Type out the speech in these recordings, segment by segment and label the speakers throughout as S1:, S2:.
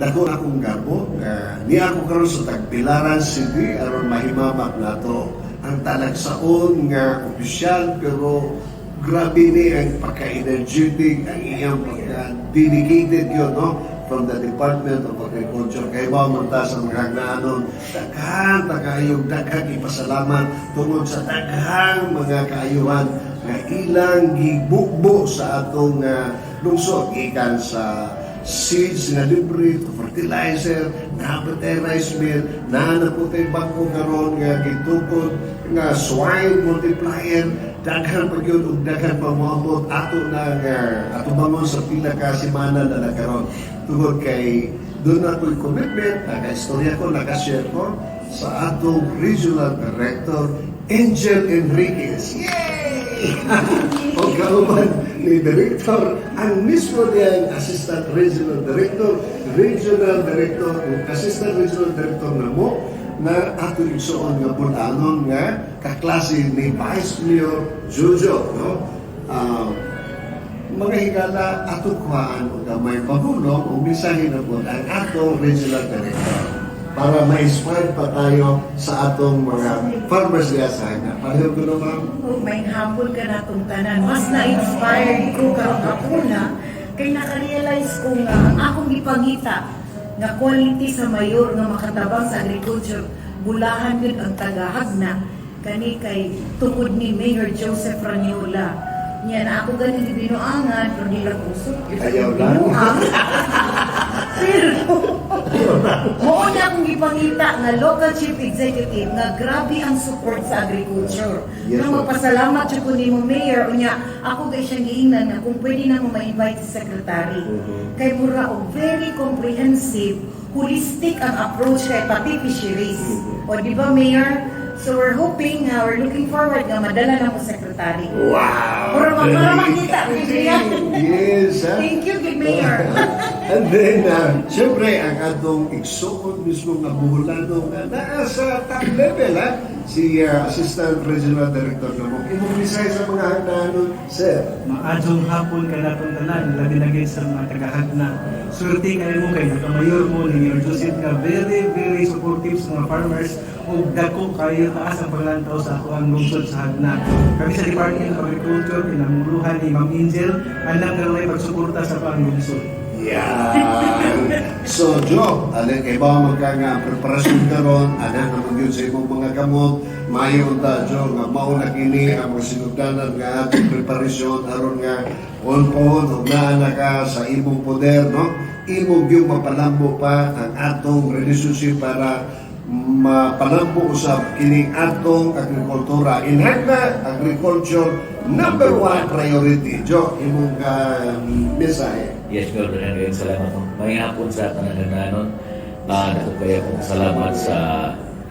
S1: dako akong gabot ni ako karon sa Tagbilaran City aron mahimamak nato ang talagsaon nga opisyal pero grabe ni ang pagka-energetic, ang iyang pagka-dedicated yun, no? From the Department of Agriculture. Kaya ba munta sa mga hagnanon, daghang ipasalamat tungod sa daghang mga kaayuhan na ilang gibukbo sa atong lungsod. Ikan sa seeds na libre, fertilizer, naapatay rice mill, naanaputay bangko karon nga gitukod nga swine multiplier, daghan pa yun ug daghan pa moabot ato na ato bangon sa pila ka semana na nagkaroon tungod kay doon ako'y commitment, naka-istorya ko, naka-share ko sa atong Regional Director Angel Enriquez. Yay! O kauban ni Director, ang mismo niyang Assistant Regional Director, Assistant Regional Director na mo, na ato igsoon nga bulanon nga kaklase ni Vice Mayor Jojo, no? Mga higala ato kuhaan o may pagulong o misahin na po ang atong Regional Director para ma-inspire pa tayo sa atong mga farmers niya sa hanya. Pareho ko naman.
S2: May hapon ka na itong tanan. Mas na-inspired ko kapuna kay nakarealize ko nga ang akong ipangita nga quality sa mayor nga makatabang sa agriculture, bulahan yun ang tagahagna kani kay tungod ni Mayor Joseph Raniola. Yan, ako galing binuangan, pero di lang usok.
S1: Ayaw lang.
S2: Pero, mauna akong ipangita nga local chief executive nga grabe ang support sa agriculture.
S1: Yes,
S2: Nang magpasalamat siya ko ni mo mayor, unya, ako kay siyang giingnan nga kung pwede na mo ma-invite si secretary. Kay mura og very comprehensive, holistic ang approach kay pati fisheries. O di ba mayor? So we're hoping, we're looking forward nga madala na mo secretary.
S1: Wow!
S2: Para makita, Biblia.
S1: Yes, ha?
S2: Thank you, good mayor.
S1: And then, siyempre, ang atong igsoon mismo nga buhulano nga naa sa top level, ha? Si Assistant Regional Director na mo. Imumisay sa mga hagdanon, sir.
S3: Maadjong hapon ka na itong tanan, labi-lagi sa mga tagahagna. Swerte kayo mo kay nakamayor mo ni Mayor Joseph nga very supportive sa mga farmers o dako kayo taas ang paglantaw sa ako ang lungsod sa hagna. Kami sa Department of Agriculture, pinamuluhan ni Ma'am Angel, alam na may pagsuporta sa pang lungsod.
S1: Yan. So, Joe, alin kay ba magka nga preparasyon karon, anak naman yun sa imong mga kamot, mayo ta, Joe, nga mauna kini ang mga sinugdanan nga ating preparasyon, aron nga on-on, hugnaan ka sa imong poder, no? Imong yung mapalambo pa ang atong relationship para mapalambo usab kining atong agrikultura. In hagna, agriculture, number one priority. Joe, imong mensahe.
S4: Yes, Lord, maraming salamat. May hapon sa pananananon. Naku kaya kong salamat sa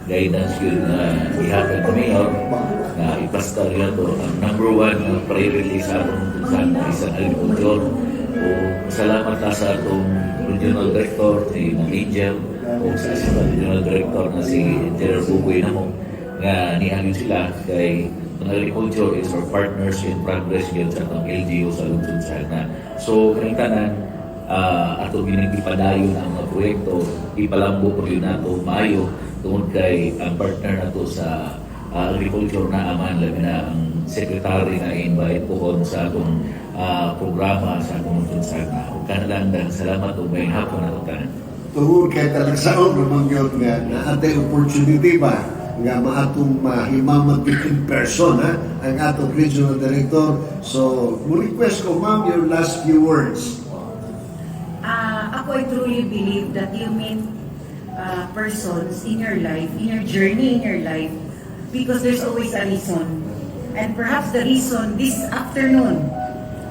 S4: guidance yun na ihapon ko Mayor na ipastal yun to. Ang number one na priority sa atong isang agriculture. O salamat na sa atong Regional Director si Ma'am Angel o sa Assistant Regional Director na si Engineer Buboy na mo nga nihalin sila kay ang agriculture is our partners in progress yun sa atong LGU sa lungsod sa hagna. So, kaning tanan, ato ginagipadayon ang mga proyekto, ipalambo po yun nato maayo tungod kay ang partner nato sa agriculture na aman, labi na ang secretary na invite po sa atong programa sa atong lungsod sa hagna. O kanalang salamat o may hapon na ito tanan.
S1: Tungod kay talagsaon naman yun nga na atay opportunity ba nga maatong mahimamat in person, ha? Ang atong regional director. So, request ko, ma'am, your last few words.
S2: Ako I truly believe that you meet persons in your life, in your journey in your life, because there's always a reason. And perhaps the reason this afternoon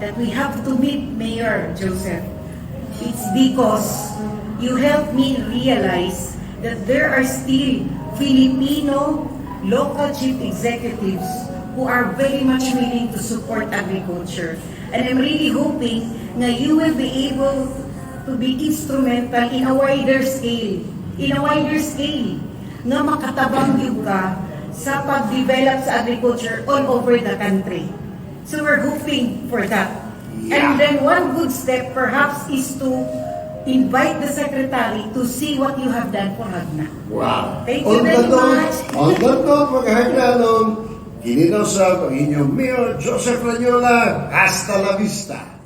S2: that we have to meet Mayor Joseph, it's because you helped me realize that there are still Filipino local chief executives who are very much willing to support agriculture. And I'm really hoping na you will be able to be instrumental in a wider scale. Na makatabang yung ka sa pag-develop sa agriculture all over the country. So we're hoping for that.
S1: Yeah.
S2: And then one good step perhaps is to invite the secretary to see what you have done for Hagna.
S1: Wow.
S2: Thank you very much.
S1: On that note, mga Hagnanon, kininaw sa ang inyong Mayor Joseph Ranyola. Hasta la vista.